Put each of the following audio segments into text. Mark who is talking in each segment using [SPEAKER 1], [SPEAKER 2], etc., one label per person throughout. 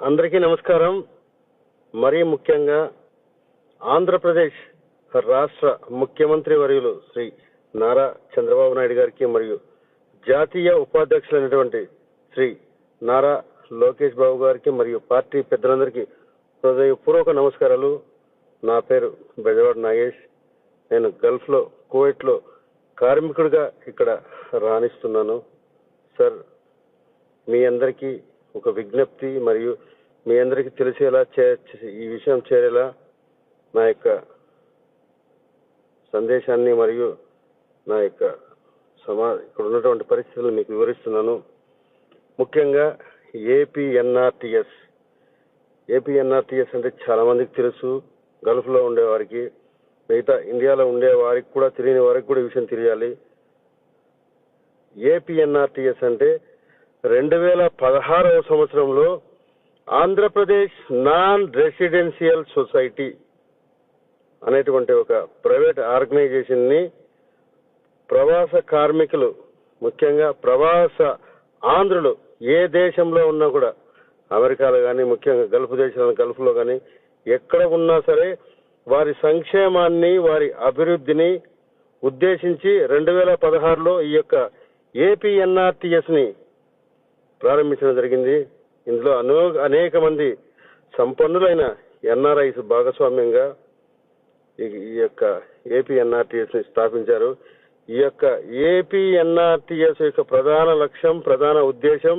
[SPEAKER 1] అందరికీ నమస్కారం. మరీ ముఖ్యంగా ఆంధ్రప్రదేశ్ రాష్ట్ర ముఖ్యమంత్రి వర్యులు శ్రీ నారా చంద్రబాబు నాయుడు గారికి మరియు జాతీయ ఉపాధ్యక్షులైనటువంటి శ్రీ నారా లోకేష్ బాబు గారికి మరియు పార్టీ పెద్దలందరికీ హృదయపూర్వక నమస్కారాలు. నా పేరు బెజవాడ నాగేష్. నేను గల్ఫ్లో కువైట్లో కార్మికుడిగా ఇక్కడ రాణిస్తున్నాను. సార్, మీ అందరికీ ఒక విజ్ఞప్తి మరియు మీ అందరికీ తెలిసేలా ఈ విషయం చేరేలా నా యొక్క సందేశాన్ని మరియు నా యొక్క ఇక్కడ ఉన్నటువంటి పరిస్థితులను మీకు వివరిస్తున్నాను. ముఖ్యంగా ఏపీఎన్ఆర్టీఎస్ అంటే చాలా మందికి తెలుసు. గల్ఫ్లో ఉండేవారికి, మిగతా ఇండియాలో ఉండే వారికి కూడా, తెలియని వారికి కూడా ఈ విషయం తెలియాలి. ఏపీఎన్ఆర్టీఎస్ అంటే 2016వ సంవత్సరంలో ఆంధ్రప్రదేశ్ నాన్ రెసిడెన్షియల్ సొసైటీ అనేటువంటి ఒక ప్రైవేట్ ఆర్గనైజేషన్ ని ప్రవాస కార్మికులు, ముఖ్యంగా ప్రవాస ఆంధ్రులు ఏ దేశంలో ఉన్నా కూడా, అమెరికాలో కానీ, ముఖ్యంగా గల్ఫ్లో కానీ ఎక్కడ ఉన్నా సరే, వారి సంక్షేమాన్ని, వారి అభివృద్ధిని ఉద్దేశించి 2016లో ఈ యొక్క ఏపీఎన్ఆర్టీఎస్ ని ప్రారంభించడం జరిగింది. ఇందులో అనేక మంది సంపన్నులైన ఎన్ఆర్ఐస్ భాగస్వామ్యంగా ఈ యొక్క ఏపీఎన్ఆర్టీఎస్ ని స్థాపించారు. ఈ యొక్క ఏపీఎన్ఆర్టీఎస్ యొక్క ప్రధాన లక్ష్యం, ప్రధాన ఉద్దేశం,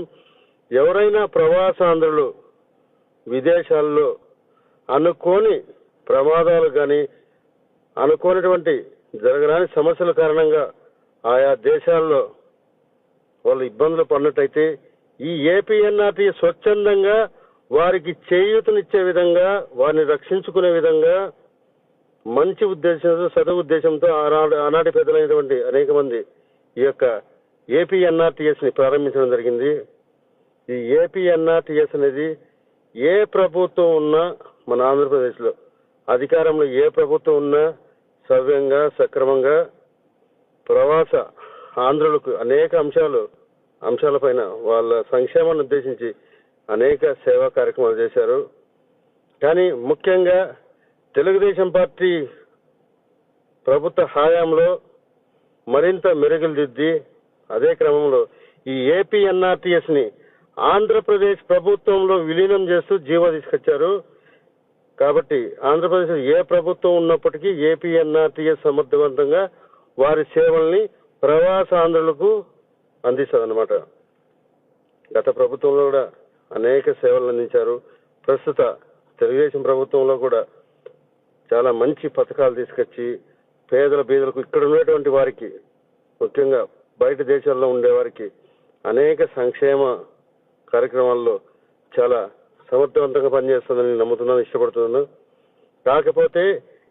[SPEAKER 1] ఎవరైనా ప్రవాసాంధ్రులు విదేశాల్లో అనుకోని ప్రమాదాలు కానీ, అనుకోనటువంటి జరగరాని సమస్యల కారణంగా ఆయా దేశాల్లో వాళ్ళు ఇబ్బందులు పడినట్టయితే ఈ ఏపీఎన్ఆర్టీ స్వచ్ఛందంగా వారికి చేయూతనిచ్చే విధంగా, వారిని రక్షించుకునే విధంగా మంచి ఉద్దేశంతో, సదుద్దేశంతో ఆనాటి పెద్దలైనటువంటి అనేక మంది ఈ యొక్క ఏపీఎన్ఆర్టీఎస్ ని ప్రారంభించడం జరిగింది. ఈ ఏపీఎన్ఆర్టీఎస్ అనేది ఏ ప్రభుత్వం ఉన్నా, మన ఆంధ్రప్రదేశ్లో అధికారంలో ఏ ప్రభుత్వం ఉన్నా సవ్యంగా, సక్రమంగా ప్రవాస ఆంధ్రులకు అనేక అంశాలపైన వాళ్ళ సంక్షేమాన్ని ఉద్దేశించి అనేక సేవా కార్యక్రమాలు చేశారు. కానీ ముఖ్యంగా తెలుగుదేశం పార్టీ ప్రభుత్వ హయాంలో మరింత మెరుగులు దిద్ది, అదే క్రమంలో ఈ ఏపీఎన్ఆర్టీఎస్ ని ఆంధ్రప్రదేశ్ ప్రభుత్వంలో విలీనం చేస్తూ జీవో తీసుకొచ్చారు. కాబట్టి ఆంధ్రప్రదేశ్ ఏ ప్రభుత్వం ఉన్నప్పటికీ ఏపీఎన్ఆర్టీఎస్ సమర్థవంతంగా వారి సేవల్ని ప్రవాసాంధ్రులకు అందిస్తారన్నమాట. గత ప్రభుత్వంలో కూడా అనేక సేవలు అందించారు. ప్రస్తుత తెలుగుదేశం ప్రభుత్వంలో కూడా చాలా మంచి పథకాలు తీసుకొచ్చి పేదల బీదలకు, ఇక్కడ ఉన్నటువంటి వారికి, ముఖ్యంగా బయట దేశాల్లో ఉండే వారికి అనేక సంక్షేమ కార్యక్రమాల్లో చాలా సమర్థవంతంగా పనిచేస్తుందని నమ్ముతున్నాను, ఇష్టపడుతున్నాను. కాకపోతే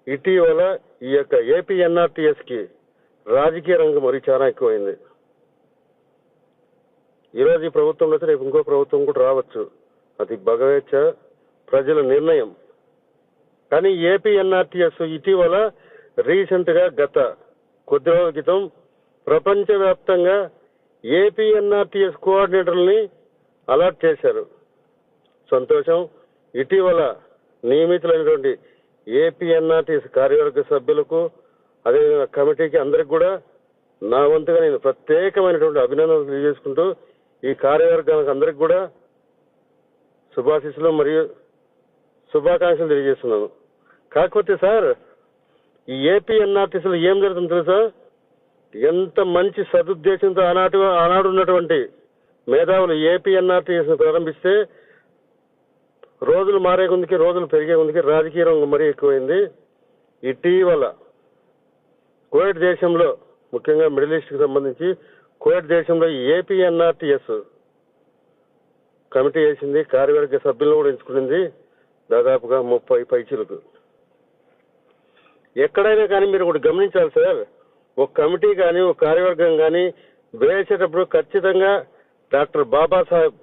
[SPEAKER 1] ఇటీవల ఈ యొక్క ఏపీఎన్ఆర్టీఎస్ కి రాజకీయ రంగం మరి చాలా ఎక్కువైంది. ఈరోజు ఈ ప్రభుత్వంలో రేపు ఇంకో ప్రభుత్వం కూడా రావచ్చు. అది భగవేచ్ఛ, ప్రజల నిర్ణయం. కానీ ఏపీఎన్ఆర్టీఎస్ ఇటీవల రీసెంట్ గా గత కొద్ది రోజుల క్రితం ప్రపంచవ్యాప్తంగా ఏపీఎన్ఆర్టీఎస్ కోఆర్డినేటర్లని అలాట్ చేశారు. సంతోషం. ఇటీవల నియమితులైనటువంటి ఏపీఎన్ఆర్టీఎస్ కార్యవర్గ సభ్యులకు, అదేవిధంగా కమిటీకి, అందరికి కూడా నా వంతుగా నేను ప్రత్యేకమైనటువంటి అభినందనలు తెలియజేసుకుంటూ ఈ కార్యవర్గానికి అందరికి కూడా శుభాశీస్సులు మరియు శుభాకాంక్షలు తెలియజేస్తున్నాను. కాకపోతే సార్, ఈ ఏపీఎన్ఆర్టీసీలో ఏం జరుగుతుందో తెలుసా? ఎంత మంచి సదుద్దేశంతో ఆనాడు ఉన్నటువంటి మేధావులు ఏపీఎన్ఆర్టీఎస్ ప్రారంభిస్తే రోజులు మారే కొందికి, రోజులు పెరిగే కొందికి రాజకీయ రంగం మరీ ఎక్కువైంది. ఇటీవల కువైట్ దేశంలో, ముఖ్యంగా మిడిల్ ఈస్ట్ కి సంబంధించి కువైట్ దేశంలో ఏపీఎన్ఆర్టీఎస్ కమిటీ వేసింది, కార్యవర్గ సభ్యులను కూడా ఎంచుకునింది, దాదాపుగా 30 పైచీలకు. ఎక్కడైనా కానీ మీరు ఒకటి గమనించాలి సార్, ఒక కమిటీ కానీ, ఒక కార్యవర్గం కానీ వేసేటప్పుడు ఖచ్చితంగా డాక్టర్ బాబాసాహెబ్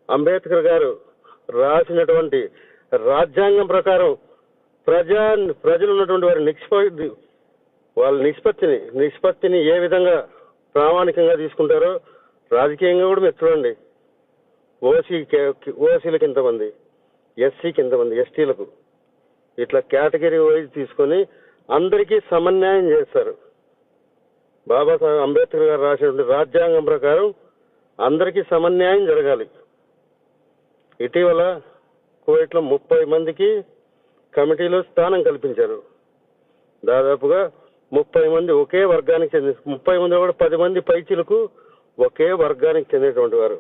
[SPEAKER 1] అంబేద్కర్ గారు రాసినటువంటి రాజ్యాంగం ప్రకారం ప్రజలు ఉన్నటువంటి వారి నిష్పత్తిని ఏ విధంగా ప్రామాణికంగా తీసుకుంటారో రాజకీయంగా కూడా మీరు చూడండి. ఓసీలకు ఇంతమంది, ఎస్సీకి ఇంతమంది, ఎస్టీలకు, ఇట్లా కేటగిరీ వైజ్ తీసుకొని అందరికీ సమన్యాయం చేస్తారు. బాబాసాహెబ్ అంబేద్కర్ గారు రాసినటువంటి రాజ్యాంగం ప్రకారం అందరికీ సమన్యాయం జరగాలి. ఇటీవల కువైట్లో 30 మందికి కమిటీలో స్థానం కల్పించారు. దాదాపుగా 30 మంది ఒకే వర్గానికి చెంది, 30 మంది కూడా 10 మంది పైచీలకు ఒకే వర్గానికి చెందినటువంటి వారు.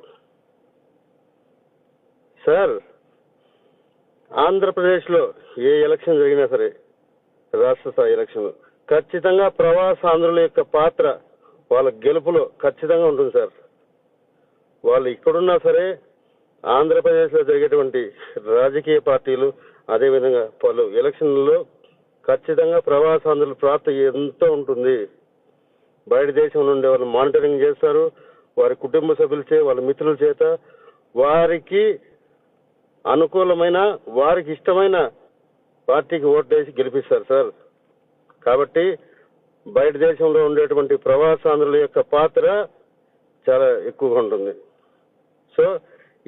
[SPEAKER 1] సార్, ఆంధ్రప్రదేశ్లో ఏ ఎలక్షన్ జరిగినా సరే, రాష్ట్ర స్థాయి ఎలక్షన్, ఖచ్చితంగా ప్రవాసాంధ్రుల యొక్క పాత్ర వాళ్ళ గెలుపులో ఖచ్చితంగా ఉంటుంది సార్. వాళ్ళు ఇక్కడున్నా సరే ఆంధ్రప్రదేశ్లో జరిగేటువంటి రాజకీయ పార్టీలు, అదేవిధంగా పలు ఎలక్షన్లలో ఖచ్చితంగా ప్రవాసాంధ్రుల పాత్ర ఎంతో ఉంటుంది. బయట దేశం నుండి వాళ్ళు మానిటరింగ్ చేస్తారు. వారి కుటుంబ సభ్యులచే, వాళ్ళ మిత్రుల చేత వారికి అనుకూలమైన, వారికి ఇష్టమైన పార్టీకి ఓటు వేసి గెలిపిస్తారు సార్. కాబట్టి బయట దేశంలో ఉండేటువంటి ప్రవాసాంధ్రుల యొక్క పాత్ర చాలా ఎక్కువగా ఉంటుంది. సో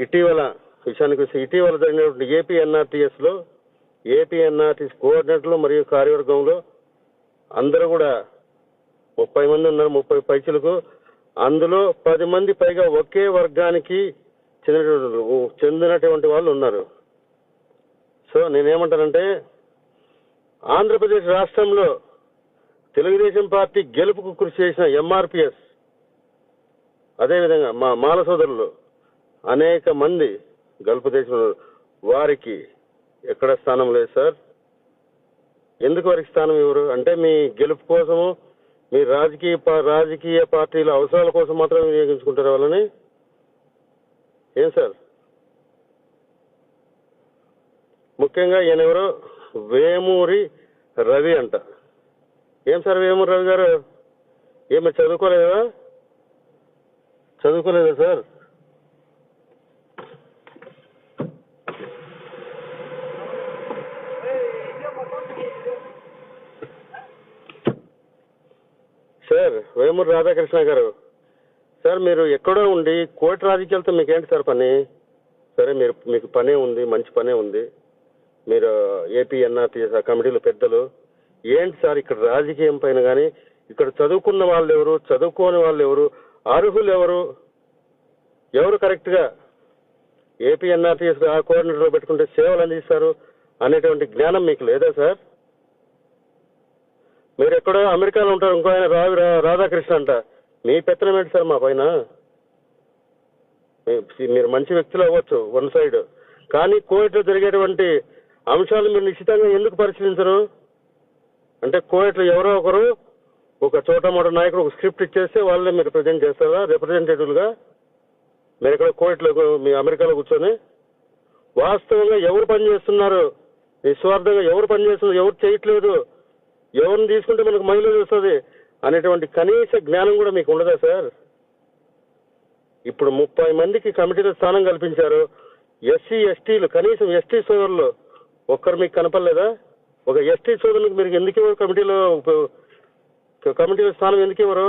[SPEAKER 1] ఇటీవల జరిగినటువంటి ఏపీ ఎన్ఆర్టీఎస్ కోఆర్డినేటర్లు మరియు కార్యవర్గంలో అందరూ కూడా 30 మంది ఉన్నారు, 30 పైచలకు. అందులో 10 మంది పైగా ఒకే వర్గానికి చెందినటువంటి వాళ్ళు ఉన్నారు. సో నేనేమంటానంటే, ఆంధ్రప్రదేశ్ రాష్ట్రంలో తెలుగుదేశం పార్టీ గెలుపుకు కృషి చేసిన ఎంఆర్పిఎస్, అదేవిధంగా మా మాల సోదరులు అనేక మంది గల్ఫ్ దేశంలో, వారికి ఎక్కడ స్థానం లేదు సార్. ఎందుకు వారికి స్థానం ఇవ్వరు? అంటే మీ గెలుపు కోసము, మీ రాజకీయ పార్టీల అవసరాల కోసం మాత్రమే వినియోగించుకుంటారు వాళ్ళని. ఏం సార్? ముఖ్యంగా ఈయనెవరో వేమూరి రవి అంట. ఏం సార్ వేమూరి రవి గారు? ఏమి చదువుకోలేదా సార్? సార్ వేమూరి రాధాకృష్ణ గారు, సార్ మీరు ఎక్కడో ఉండి కోటి రాజకీయాలతో మీకేంటి సార్ పని? సరే, మీకు పనే ఉంది, మంచి పనే ఉంది. మీరు ఏపీ ఎన్ఆర్టీఎస్ కమిటీలో పెద్దలు. ఏంటి సార్ ఇక్కడ రాజకీయం పైన కానీ, ఇక్కడ చదువుకున్న వాళ్ళు ఎవరు, చదువుకోని వాళ్ళు ఎవరు, అర్హులు ఎవరు కరెక్ట్గా ఏపీ ఎన్ఆర్టీఎస్ కోఆర్డినేటర్ పెట్టుకుంటే సేవలు అందిస్తారు అనేటువంటి జ్ఞానం మీకు లేదా సార్? మీరు ఎక్కడో అమెరికాలో ఉంటారు, ఇంకో ఆయన రాధాకృష్ణ అంట. మీ పెత్తనం ఏంటి సార్ మా పైన? మీరు మంచి వ్యక్తులు అవ్వచ్చు వన్ సైడ్, కానీ కోవిడ్లో జరిగేటువంటి అంశాలు మీరు నిశ్చితంగా ఎందుకు పరిశీలించరు? అంటే కోవిడ్లో ఎవరో ఒకరు ఒక చోటమోట నాయకుడు ఒక స్క్రిప్ట్ ఇచ్చేస్తే వాళ్ళే మీరు ప్రజెంట్ చేస్తారా రిప్రజెంటేటివ్గా? మీరు ఎక్కడ కోవిడ్లో మీ అమెరికాలో కూర్చొని వాస్తవంగా ఎవరు పనిచేస్తున్నారు, నిస్వార్థంగా ఎవరు పనిచేస్తున్నారు, ఎవరు చేయట్లేదు, ఎవరిని తీసుకుంటే మనకు మైలేజ్ వస్తుంది అనేటువంటి కనీస జ్ఞానం కూడా మీకు ఉండదా సార్? ఇప్పుడు 30 మందికి కమిటీలో స్థానం కల్పించారు. ఎస్సీ ఎస్టీలు, కనీసం ఎస్టీ సోదరులు ఒక్కరు మీకు కనపడలేదా? ఒక ఎస్టీ సోదరులకు మీరు ఎందుకు ఇవ్వరు కమిటీలో స్థానం ఎందుకు ఇవ్వరు?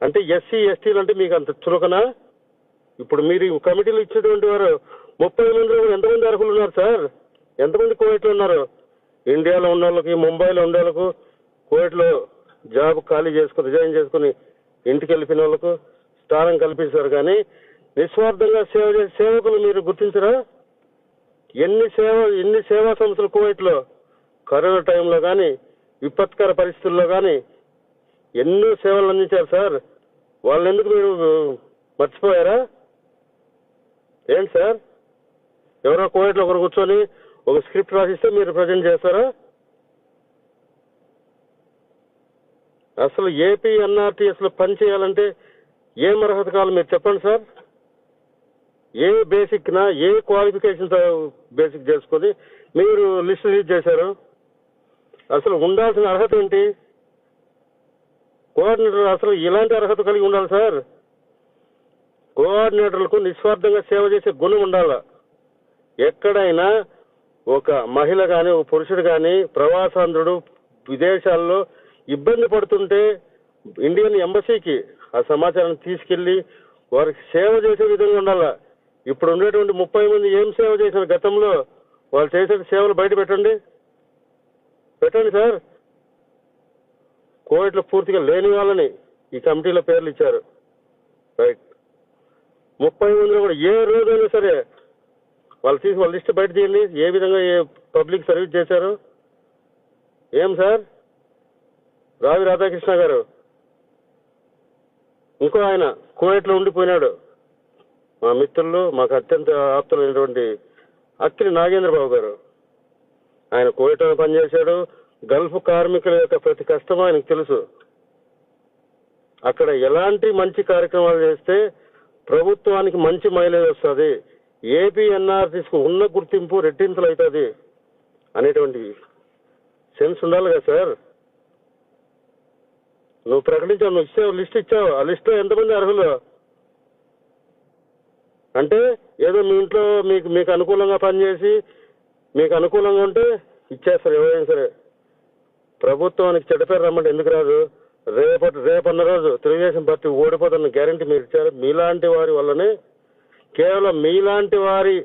[SPEAKER 1] అంటే ఎస్సీ ఎస్టీలు అంటే మీకు అంత చులకనా? ఇప్పుడు మీరు కమిటీలు ఇచ్చేటువంటి వారు 30 మందిలో ఎంతమంది అర్హులు ఉన్నారు సార్? ఎంతమంది కోవిడ్లో ఉన్నారు? ఇండియాలో ఉన్న వాళ్ళకి, ముంబైలో ఉండే వాళ్ళకు, కోవిడ్లో జాబ్ ఖాళీ చేసుకుని రిజైన్ చేసుకుని ఇంటికి వెళ్ళిపోయిన వాళ్ళకు స్థానం కల్పిస్తారు. కానీ నిస్వార్థంగా సేవ చేసే సేవకులు మీరు గుర్తించరా? ఎన్ని సేవా సంస్థలు కువైట్లో కరోనా టైంలో కానీ, విపత్కర పరిస్థితుల్లో కానీ ఎన్నో సేవలు అందించారు సార్. వాళ్ళు ఎందుకు మీరు మర్చిపోయారా? ఏంటి సార్, ఎవరో కువైట్లో ఒకరు కూర్చొని ఒక స్క్రిప్ట్ రాసిస్తే మీరు ప్రజెంట్ చేస్తారా? అసలు ఏపీ ఎన్ఆర్టీఎస్లో పని చేయాలంటే ఏం అర్హత కావాలి మీరు చెప్పండి సార్. ఏ బేసిక్నా, ఏ క్వాలిఫికేషన్ బేసిక్ చేసుకొని మీరు లిస్ట్ రిలీజ్ చేశారు? అసలు ఉండాల్సిన అర్హత ఏంటి? కోఆర్డినేటర్ అసలు ఇలాంటి అర్హత కలిగి ఉండాలి సార్. కోఆర్డినేటర్లకు నిస్వార్థంగా సేవ చేసే గుణం ఉండాలి. ఎక్కడైనా ఒక మహిళ కానీ, ఒక పురుషుడు కానీ, ప్రవాసాంధ్రుడు విదేశాల్లో ఇబ్బంది పడుతుంటే ఇండియన్ ఎంబసీకి ఆ సమాచారాన్ని తీసుకెళ్లి వారికి సేవ చేసే విధంగా ఉండాలా. ఇప్పుడు ఉండేటువంటి 30 మంది ఏం సేవ చేశారు గతంలో? వాళ్ళు చేసే సేవలు బయట పెట్టండి సార్. కోవిడ్లో పూర్తిగా లేని వాళ్ళని ఈ కమిటీలో పేర్లు ఇచ్చారు. రైట్. 30 మందిలో కూడా ఏ రోజైనా సరే వాళ్ళు తీసి వాళ్ళ లిస్ట్ బయట తీయండి. ఏ విధంగా ఏ పబ్లిక్ సర్వీస్ చేశారు ఏం సార్? రావి రాధాకృష్ణ గారు, ఇంకో ఆయన కువైట్లో ఉండిపోయినాడు, మా మిత్రులు, మాకు అత్యంత ఆప్తులైనటువంటి అక్కిరి నాగేంద్రబాబు గారు. ఆయన కువైట్లో పనిచేశాడు. గల్ఫ్ కార్మికుల యొక్క ప్రతి కష్టం ఆయనకు తెలుసు. అక్కడ ఎలాంటి మంచి కార్యక్రమాలు చేస్తే ప్రభుత్వానికి మంచి మైలేజ్ వస్తుంది, ఏపీ ఎన్ఆర్టీస్కు ఉన్న గుర్తింపు రెట్టింపులు అవుతుంది అనేటువంటి సెన్స్ ఉండాలి కదా సార్. నువ్వు ప్రకటించావు, నువ్వు ఇచ్చావు, లిస్ట్ ఇచ్చావు. ఆ లిస్టులో ఎంతమంది అర్హులు అంటే ఏదో మీ ఇంట్లో మీకు అనుకూలంగా పనిచేసి మీకు అనుకూలంగా ఉంటే ఇచ్చేస్తారు ఎవరైనా సరే. ప్రభుత్వానికి చెడ్డ పేరు రమ్మంటే ఎందుకు రాదు? రేపన్న రోజు తెలుగుదేశం పార్టీ ఓడిపోతున్న గ్యారంటీ మీరు ఇచ్చారు. మీలాంటి వారి వల్లనే, కేవలం మీలాంటి వారి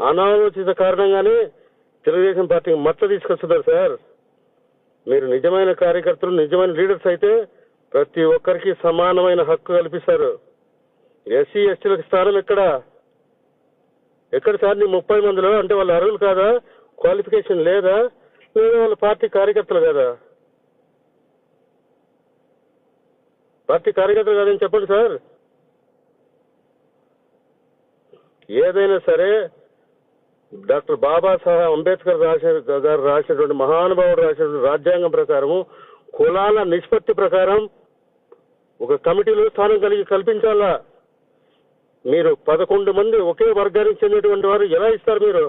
[SPEAKER 1] అనాలోచిత కారణంగానే తెలుగుదేశం పార్టీకి మచ్చ తీసుకొస్తున్నారు సార్. మీరు నిజమైన కార్యకర్తలు, నిజమైన లీడర్స్ అయితే ప్రతి ఒక్కరికి సమానమైన హక్కు కల్పిస్తారు. ఎస్సీ ఎస్టీలకు స్థానం ఎక్కడ సార్? నీ 30 మందిలో అంటే వాళ్ళు అర్హులు కాదా? క్వాలిఫికేషన్ లేదా? లేదా వాళ్ళ పార్టీ కార్యకర్తలు కాదా? పార్టీ కార్యకర్తలు కాదని చెప్పండి సార్. ఏదైనా సరే డాక్టర్ బాబాసాహెబ్ అంబేద్కర్ గారు రాసినటువంటి మహానుభావుడు రాసినటువంటి రాజ్యాంగం ప్రకారము కులాల నిష్పత్తి ప్రకారం ఒక కమిటీలో స్థానం కల్పించాలా. మీరు 11 మంది ఒకే వర్గానికి చెందినటువంటి వారు ఎలా ఇస్తారు? మీరు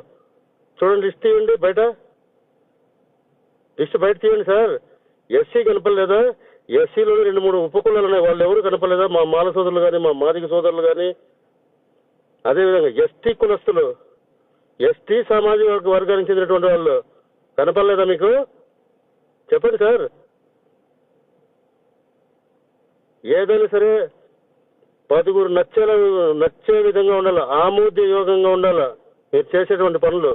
[SPEAKER 1] చూడండి, లిస్ట్ తీయండి బయట, లిస్ట్ బయట తీయండి సార్. ఎస్సీ కనపడలేదా? ఎస్సీలో 2-3 ఉపకులాలు ఉన్నాయి, వాళ్ళు ఎవరు కనపడలేదా? మా మాల సోదరులు కానీ, మా మాదిక సోదరులు కానీ, అదేవిధంగా ఎస్టీ కులస్తులు, ఎస్టీ సామాజిక వర్గానికి చెందినటువంటి వాళ్ళు కనపడలేదా మీకు? చెప్పండి సార్. ఏదైనా సరే 10 నచ్చే విధంగా ఉండాలి, ఆమోదయోగంగా ఉండాలి మీరు చేసేటువంటి పనులు.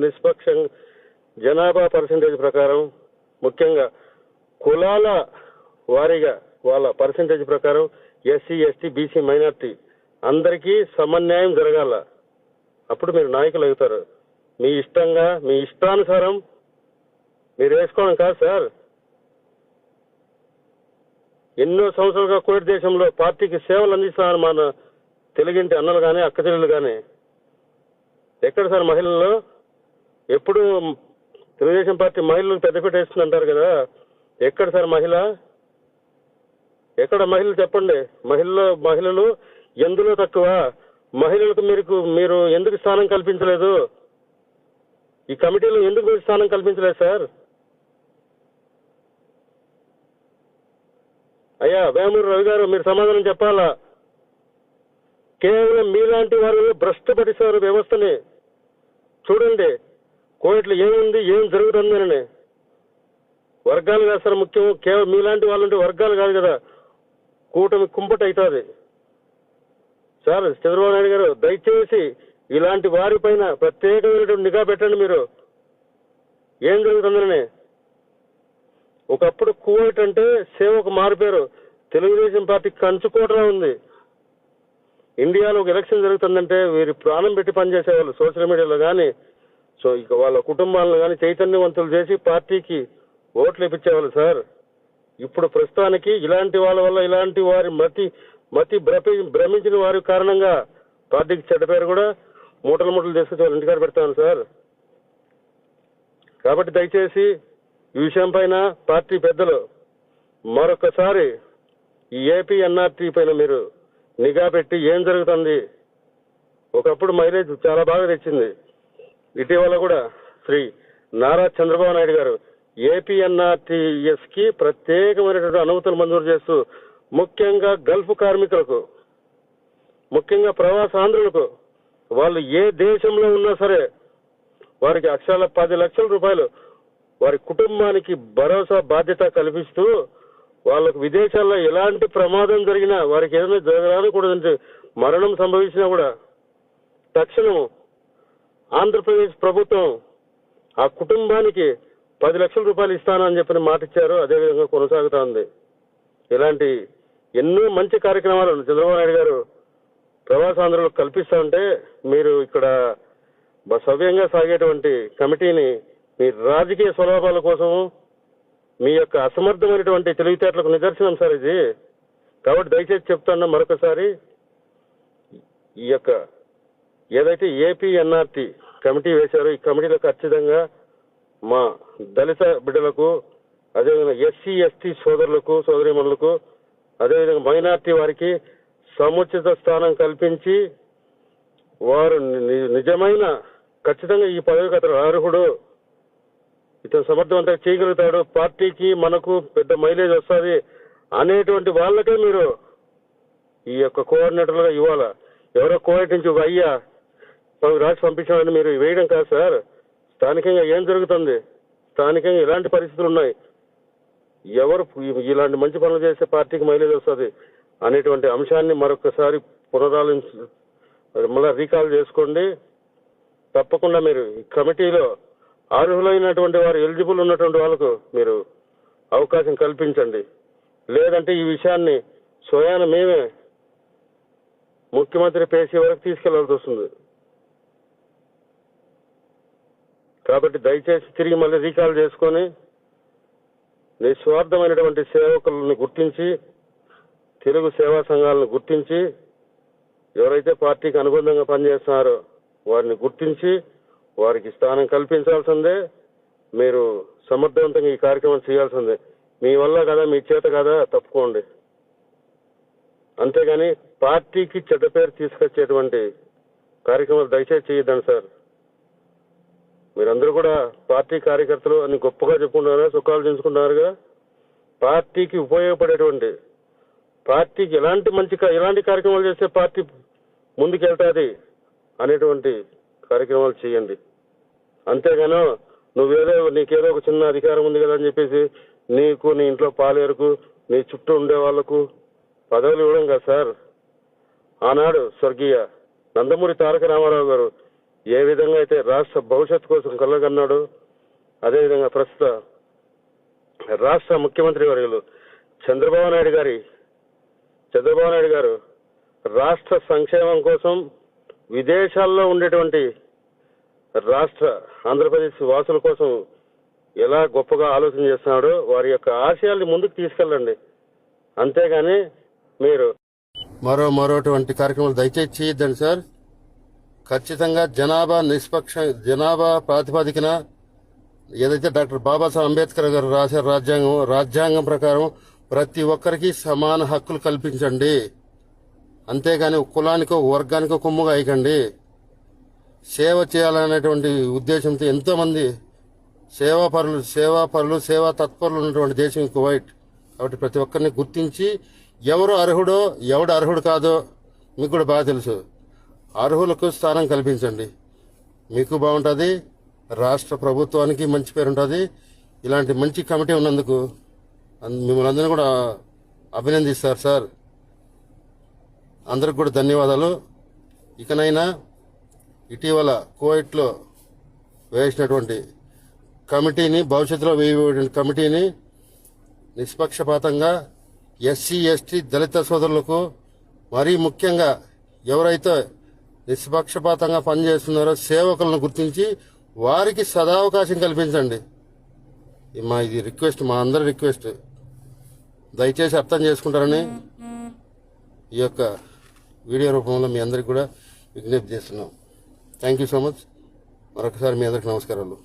[SPEAKER 1] నిష్పక్షంగా జనాభా పర్సంటేజ్ ప్రకారం, ముఖ్యంగా కులాల వారీగా వాళ్ళ పర్సంటేజ్ ప్రకారం ఎస్సీ ఎస్టీ బీసీ మైనార్టీ అందరికీ సమన్యాయం జరగాల. అప్పుడు మీరు నాయకులు అవుతారు. మీ ఇష్టంగా మీ ఇష్టానుసారం మీరు వేసుకోవడం కాదు సార్. ఎన్నో సంవత్సరాలుగా కోవిడ్ దేశంలో పార్టీకి సేవలు అందిస్తున్నారు మన తెలుగింటి అన్నలు కానీ అక్క చెల్లెలు కానీ. ఎక్కడ సార్ మహిళల్లో? ఎప్పుడు తెలుగుదేశం పార్టీ మహిళలకు పెద్దపీట వేస్తుంది అంటారు కదా, ఎక్కడ సార్ మహిళ? ఎక్కడ మహిళలు చెప్పండి. మహిళలు ఎందులో తక్కువ? మహిళలకు మీరు ఎందుకు స్థానం కల్పించలేదు? ఈ కమిటీలో ఎందుకు మీరు స్థానం కల్పించలేదు సార్? అయ్యా వేమూరు రవి గారు, మీరు సమాధానం చెప్పాలా. కేవలం మీలాంటి వారు భ్రష్టు పట్టిస్తారు వ్యవస్థని. చూడండి కోవిడ్లో ఏముంది, ఏం జరుగుతుందని. వర్గాలు కాదు సార్ ముఖ్యం, కేవలం మీలాంటి వాళ్ళంటే వర్గాలు కాదు కదా, కూటమి కుంపట అవుతుంది సార్. చంద్రబాబు నాయుడు గారు దయచేసి ఇలాంటి వారిపైన ప్రత్యేకమైనటువంటి నిఘా పెట్టండి. మీరు ఏం జరుగుతుందని. ఒకప్పుడు కువైట్ అంటే సేవకు మారిపోయారు. తెలుగుదేశం పార్టీ కంచుకోటలా ఉంది. ఇండియాలో ఒక ఎలక్షన్ జరుగుతుందంటే వీరి ప్రాణం పెట్టి పనిచేసేవాళ్ళు సోషల్ మీడియాలో కానీ, సో ఇక వాళ్ళ కుటుంబాలను కానీ చైతన్యవంతులు చేసి పార్టీకి ఓట్లు ఇప్పించేవాళ్ళు సార్. ఇప్పుడు ప్రస్తుతానికి ఇలాంటి వాళ్ళ వల్ల, ఇలాంటి వారి మతి భ్రమించిన వారి కారణంగా పార్టీకి చెడ్డ పేరు కూడా మూటలు తీసుకొచ్చి వాళ్ళ ఇంటికాడ పెడతాను సార్. కాబట్టి దయచేసి ఈ విషయం పైన పార్టీ పెద్దలు మరొకసారి ఈ ఏపీ ఎన్ఆర్టీ పైన మీరు నిఘా పెట్టి ఏం జరుగుతుంది. ఒకప్పుడు మైలేజ్ చాలా బాగా తెచ్చింది. ఇటీవల కూడా శ్రీ నారా చంద్రబాబు నాయుడు గారు ఏపీ ఎన్ఆర్టీఎస్ కి ప్రత్యేకమైనటువంటి అనుమతులు మంజూరు చేస్తూ ముఖ్యంగా గల్ఫ్ కార్మికులకు, ముఖ్యంగా ప్రవాసాంధ్రులకు, వాళ్ళు ఏ దేశంలో ఉన్నా సరే వారికి అక్షరాల 10 లక్షల రూపాయలు వారి కుటుంబానికి భరోసా బాధ్యత కల్పిస్తూ వాళ్ళకు విదేశాల్లో ఎలాంటి ప్రమాదం జరిగినా, వారికి ఏదైనా జరగరాకూడదంటే మరణం సంభవించినా కూడా తక్షణం ఆంధ్రప్రదేశ్ ప్రభుత్వం ఆ కుటుంబానికి 10 లక్షల రూపాయలు ఇస్తానని చెప్పిన మాట ఇచ్చారు. అదేవిధంగా కొనసాగుతా ఉంది. ఇలాంటి ఎన్నో మంచి కార్యక్రమాలను చంద్రబాబు నాయుడు గారు ప్రవాసాంధ్రులకు కల్పిస్తా ఉంటే మీరు ఇక్కడ సవ్యంగా సాగేటువంటి కమిటీని మీ రాజకీయ స్వలాభాల కోసం, మీ యొక్క అసమర్థమైనటువంటి తెలివితేటలకు నిదర్శనం సార్ ఇది. కాబట్టి దయచేసి చెప్తాను మరొకసారి, ఈ యొక్క ఏదైతే ఏపీ ఎన్ఆర్టీ కమిటీ వేశారో ఈ కమిటీలో ఖచ్చితంగా మా దళిత బిడ్డలకు, అదేవిధంగా ఎస్సీ ఎస్టీ సోదరులకు సోదరీమణులకు, అదేవిధంగా మైనార్టీ వారికి సముచిత స్థానం కల్పించి వారు నిజమైన ఖచ్చితంగా ఈ పదవికి అతను అర్హుడు, ఇతను సమర్థవంతంగా చేయగలుగుతాడు, పార్టీకి మనకు పెద్ద మైలేజ్ వస్తుంది అనేటువంటి వాళ్ళకే మీరు ఈ యొక్క కోఆర్డినేటర్లుగా ఇవ్వాలా. ఎవరో కోఆర్డినేటర్ నుంచి ఒక అయ్యా రాసి పంపించాలని మీరు వేయడం కాదు సార్. స్థానికంగా ఏం జరుగుతుంది, స్థానికంగా ఎలాంటి పరిస్థితులు ఉన్నాయి, ఎవరు ఇలాంటి మంచి పనులు చేస్తే పార్టీకి మైలేజ్ వస్తుంది అనేటువంటి అంశాన్ని మరొకసారి మళ్ళీ రీకాల్ చేసుకోండి. తప్పకుండా మీరు ఈ కమిటీలో అర్హులైనటువంటి వారు, ఎలిజిబుల్ ఉన్నటువంటి వాళ్ళకు మీరు అవకాశం కల్పించండి. లేదంటే ఈ విషయాన్ని స్వయాన మేమే ముఖ్యమంత్రి పేసీ వరకు తీసుకెళ్లాల్సి వస్తుంది. కాబట్టి దయచేసి తిరిగి మళ్ళీ రీకాల్ చేసుకొని నిస్వార్థమైనటువంటి సేవకులను గుర్తించి, తెలుగు సేవా సంఘాలను గుర్తించి, ఎవరైతే పార్టీకి అనుబంధంగా పనిచేస్తున్నారో వారిని గుర్తించి వారికి స్థానం కల్పించాల్సిందే. మీరు సమర్థవంతంగా ఈ కార్యక్రమం చేయాల్సిందే. మీ వల్ల కదా, మీ చేత కదా తప్పుకోండి. అంతేగాని పార్టీకి చెడ్డ పేరు తీసుకొచ్చేటువంటి కార్యక్రమాలు దయచేసి చేయొద్దండి సార్. మీరందరూ కూడా పార్టీ కార్యకర్తలు అని గొప్పగా చెప్పుకుంటున్నారా, సుఖాలు చెంచుకుంటున్నారుగా. పార్టీకి ఉపయోగపడేటువంటి, పార్టీకి ఎలాంటి కార్యక్రమాలు చేస్తే పార్టీ ముందుకెళ్తాది అనేటువంటి కార్యక్రమాలు చేయండి. అంతేగానో నీకేదో ఒక చిన్న అధికారం ఉంది కదా అని చెప్పేసి నీకు, నీ ఇంట్లో పాలేరుకు, నీ చుట్టూ ఉండే వాళ్లకు పదవులు ఇవ్వడం కదా సార్. ఆనాడు స్వర్గీయ నందమూరి తారక రామారావు గారు ఏ విధంగా అయితే రాష్ట్ర భవిష్యత్తు కోసం కలగన్నాడు, అదేవిధంగా ప్రస్తుత రాష్ట్ర ముఖ్యమంత్రి వర్యులు చంద్రబాబు నాయుడు గారు రాష్ట్ర సంక్షేమం కోసం విదేశాల్లో ఉండేటువంటి రాష్ట్ర ఆంధ్రప్రదేశ్ వాసుల కోసం ఎలా గొప్పగా ఆలోచన చేస్తున్నాడో వారి యొక్క ఆశయాల్ని ముందుకు తీసుకెళ్ళండి. అంతేగాని మీరు మరోటువంటి కార్యక్రమాలు దయచేసి చేయొద్దండి సార్. ఖచ్చితంగా జనాభా ప్రాతిపదికన ఏదైతే డాక్టర్ బాబాసాహెబ్ అంబేద్కర్ గారు రాశారు రాజ్యాంగం ప్రకారం ప్రతి ఒక్కరికి సమాన హక్కులు కల్పించండి. అంతేగాని కులానికో వర్గానికో కొమ్ముగా అయ్యకండి. సేవ చేయాలనేటువంటి ఉద్దేశంతో ఎంతో మంది సేవా తత్పరులు ఉన్నటువంటి దేశం కువైట్. కాబట్టి ప్రతి ఒక్కరిని గుర్తించి ఎవరు అర్హుడో ఎవడు అర్హుడు కాదో మీకు కూడా బాగా తెలుసు. అర్హులకు స్థానం కల్పించండి. మీకు బాగుంటుంది, రాష్ట్ర ప్రభుత్వానికి మంచి పేరు ఉంటుంది. ఇలాంటి మంచి కమిటీ ఉన్నందుకు మిమ్మల్ని అందరినీ కూడా అభినందిస్తారు సార్. అందరికి కూడా ధన్యవాదాలు. ఇకనైనా ఇటీవల కువైట్లో వేసినటువంటి కమిటీని, భవిష్యత్తులో వేయబడిన కమిటీని నిష్పక్షపాతంగా ఎస్సీ ఎస్టీ దళిత సోదరులకు, మరీ ముఖ్యంగా ఎవరైతే నిష్పక్షపాతంగా పనిచేస్తున్నారో సేవకులను గుర్తించి వారికి సదావకాశం కల్పించండి. ఇది రిక్వెస్ట్, మా అందరి రిక్వెస్ట్. దయచేసి అర్థం చేసుకుంటారని ఈ యొక్క వీడియో రూపంలో మీ అందరికి కూడా విజ్ఞప్తి చేస్తున్నాం. Thank you so much. మరొకసారి మీ అందరికి నమస్కారాలు.